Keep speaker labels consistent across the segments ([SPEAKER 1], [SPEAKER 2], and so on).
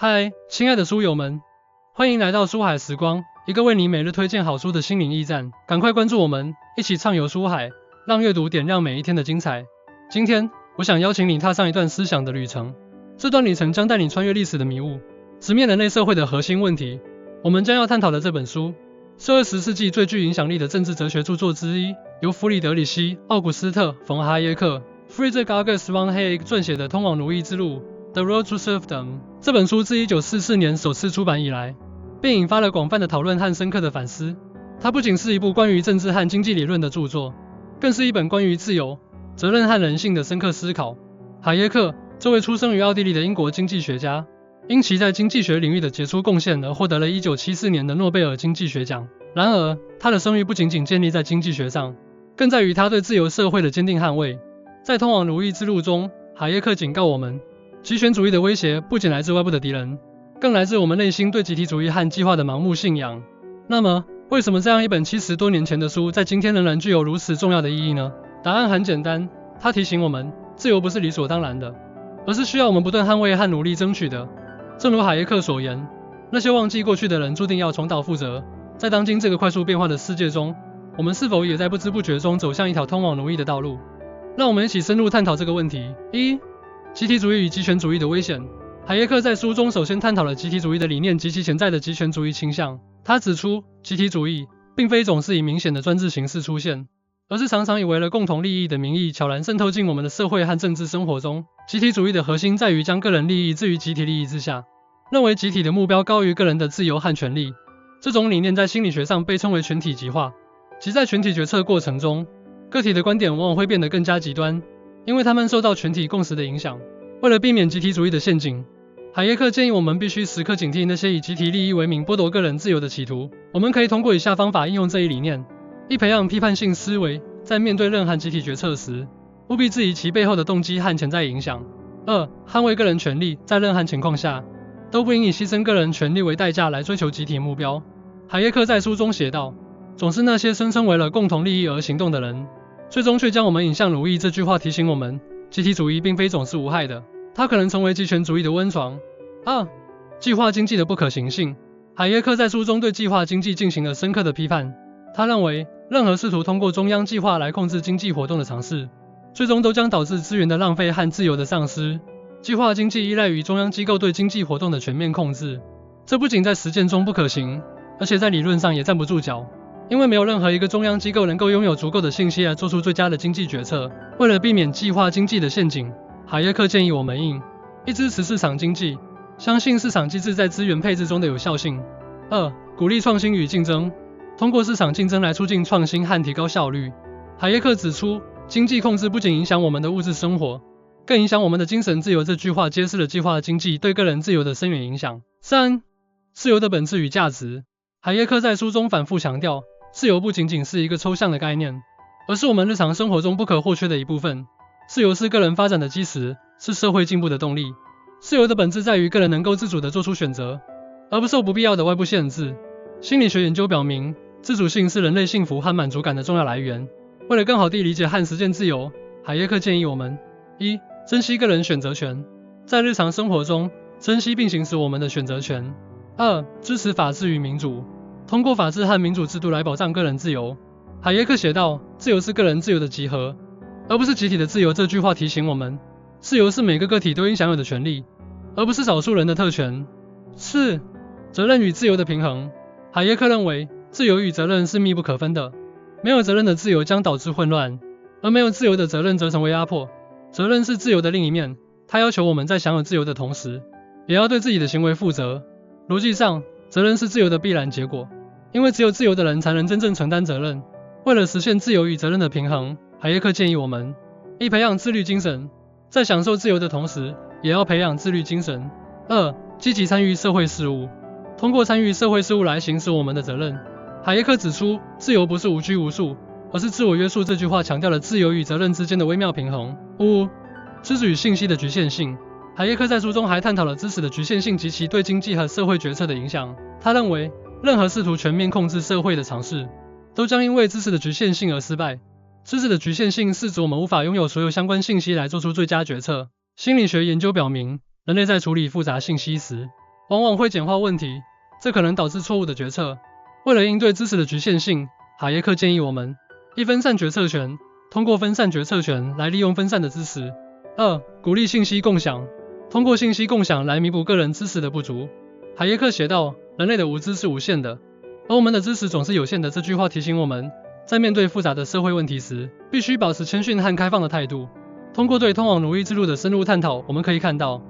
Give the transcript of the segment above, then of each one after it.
[SPEAKER 1] 嗨，亲爱的书友们，欢迎来到书海时光，一个为你每日推荐好书的心灵驿站。赶快关注我们，一起畅游书海，让阅读点亮每一天的精彩。今天，我想邀请你踏上一段思想的旅程，这段旅程将带你穿越历史的迷雾，直面人类社会的核心问题。我们将要探讨的这本书，是20世纪最具影响力的政治哲学著作之一，由弗里德里希·奥古斯特·冯·哈耶克 （Friedrich August von Hayek） 撰写的《通往奴役之路》The Road to Serfdom。这本书自1944年首次出版以来，便引发了广泛的讨论和深刻的反思。它不仅是一部关于政治和经济理论的著作，更是一本关于自由、责任和人性的深刻思考。海耶克，这位出生于奥地利的英国经济学家，因其在经济学领域的杰出贡献而获得了1974年的诺贝尔经济学奖。然而，他的声誉不仅仅建立在经济学上，更在于他对自由社会的坚定捍卫。在通往奴役之路中，海耶克警告我们，极权主义的威胁不仅来自外部的敌人，更来自我们内心对集体主义和计划的盲目信仰。那么，为什么这样一本70多年前的书，在今天仍然具有如此重要的意义呢？答案很简单，它提醒我们，自由不是理所当然的，而是需要我们不断捍卫和努力争取的。正如海耶克所言，那些忘记过去的人注定要重蹈覆辙。在当今这个快速变化的世界中，我们是否也在不知不觉中走向一条通往奴役的道路？让我们一起深入探讨这个问题。1. 集体主义与极权主义的危险。海耶克在书中首先探讨了集体主义的理念及其潜在的极权主义倾向。他指出，集体主义并非总是以明显的专制形式出现，而是常常以为了共同利益的名义悄然渗透进我们的社会和政治生活中。集体主义的核心在于将个人利益置于集体利益之下，认为集体的目标高于个人的自由和权利。这种理念在心理学上被称为群体极化，即在群体决策过程中，个体的观点往往会变得更加极端，因为他们受到群体共识的影响。为了避免集体主义的陷阱，海耶克建议我们必须时刻警惕那些以集体利益为名剥夺个人自由的企图。我们可以通过以下方法应用这一理念： 1. 培养批判性思维，在面对任何集体决策时，务必质疑其背后的动机和潜在影响。 2. 捍卫个人权利，在任何情况下都不应以牺牲个人权利为代价来追求集体目标。海耶克在书中写道，总是那些声称为了共同利益而行动的人，最终却将我们引向奴役。这句话提醒我们，集体主义并非总是无害的，它可能成为极权主义的温床。2. 计划经济的不可行性。海耶克在书中对计划经济进行了深刻的批判。他认为，任何试图通过中央计划来控制经济活动的尝试，最终都将导致资源的浪费和自由的丧失。计划经济依赖于中央机构对经济活动的全面控制，这不仅在实践中不可行，而且在理论上也站不住脚，因为没有任何一个中央机构能够拥有足够的信息来做出最佳的经济决策。为了避免计划经济的陷阱，海耶克建议我们1. 支持市场经济，相信市场机制在资源配置中的有效性。 2. 鼓励创新与竞争，通过市场竞争来促进创新和提高效率。海耶克指出，经济控制不仅影响我们的物质生活，更影响我们的精神自由。这句话揭示了计划经济对个人自由的深远影响。3. 自由的本质与价值。海耶克在书中反复强调，自由不仅仅是一个抽象的概念，而是我们日常生活中不可或缺的一部分。自由是个人发展的基石，是社会进步的动力。自由的本质在于个人能够自主地做出选择，而不受不必要的外部限制。心理学研究表明，自主性是人类幸福和满足感的重要来源。为了更好地理解和实践自由，海耶克建议我们1. 珍惜个人选择权，在日常生活中珍惜并行使我们的选择权。 2. 支持法治与民主，通过法治和民主制度来保障个人自由。海耶克写道，自由是个人自由的集合，而不是集体的自由。这句话提醒我们，自由是每个个体都应享有的权利，而不是少数人的特权。4. 责任与自由的平衡。海耶克认为，自由与责任是密不可分的，没有责任的自由将导致混乱，而没有自由的责任则成为压迫。责任是自由的另一面，它要求我们在享有自由的同时，也要对自己的行为负责。逻辑上，责任是自由的必然结果，因为只有自由的人才能真正承担责任。为了实现自由与责任的平衡，海耶克建议我们1. 培养自律精神，在享受自由的同时，也要培养自律精神。 2. 积极参与社会事务，通过参与社会事务来行使我们的责任。海耶克指出，自由不是无拘无束，而是自我约束。这句话强调了自由与责任之间的微妙平衡。5. 知识与信息的局限性。海耶克在书中还探讨了知识的局限性及其对经济和社会决策的影响。他认为，任何试图全面控制社会的尝试，都将因为知识的局限性而失败。知识的局限性是指我们无法拥有所有相关信息来做出最佳决策。心理学研究表明，人类在处理复杂信息时，往往会简化问题，这可能导致错误的决策。为了应对知识的局限性，海耶克建议我们：一、分散决策权，通过分散决策权来利用分散的知识；二、鼓励信息共享，通过信息共享来弥补个人知识的不足。海耶克写道：人类的无知是无限的，而我们的知识总是有限的。这句话提醒我们，在面对复杂的社会问题时，必须保持谦逊和开放的态度。通过对通往奴役制度的深入探讨，我们可以看到，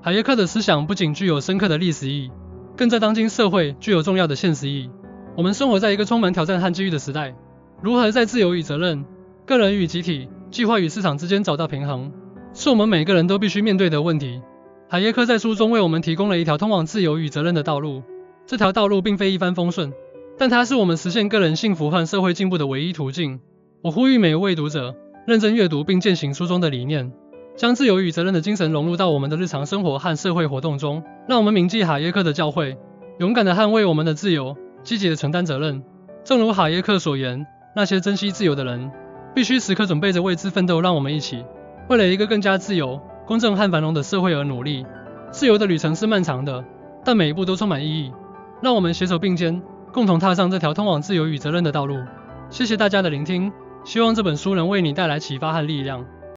[SPEAKER 1] 海耶克的思想不仅具有深刻的历史意义，更在当今社会具有重要的现实意义。我们生活在一个充满挑战和机遇的时代，如何在自由与责任、个人与集体、计划与市场之间找到平衡，是我们每个人都必须面对的问题。海耶克在书中为我们提供了一条通往自由与责任的道路，这条道路并非一帆风顺，但它是我们实现个人幸福和社会进步的唯一途径。我呼吁每一位读者认真阅读并践行书中的理念，将自由与责任的精神融入到我们的日常生活和社会活动中。让我们铭记海耶克的教诲，勇敢地捍卫我们的自由，积极地承担责任。正如海耶克所言，那些珍惜自由的人，必须时刻准备着为之奋斗。让我们一起为了一个更加自由、公正和繁荣的社会而努力。自由的旅程是漫长的，但每一步都充满意义。让我们携手并肩，共同踏上这条通往自由与责任的道路。谢谢大家的聆听，希望这本书能为你带来启发和力量。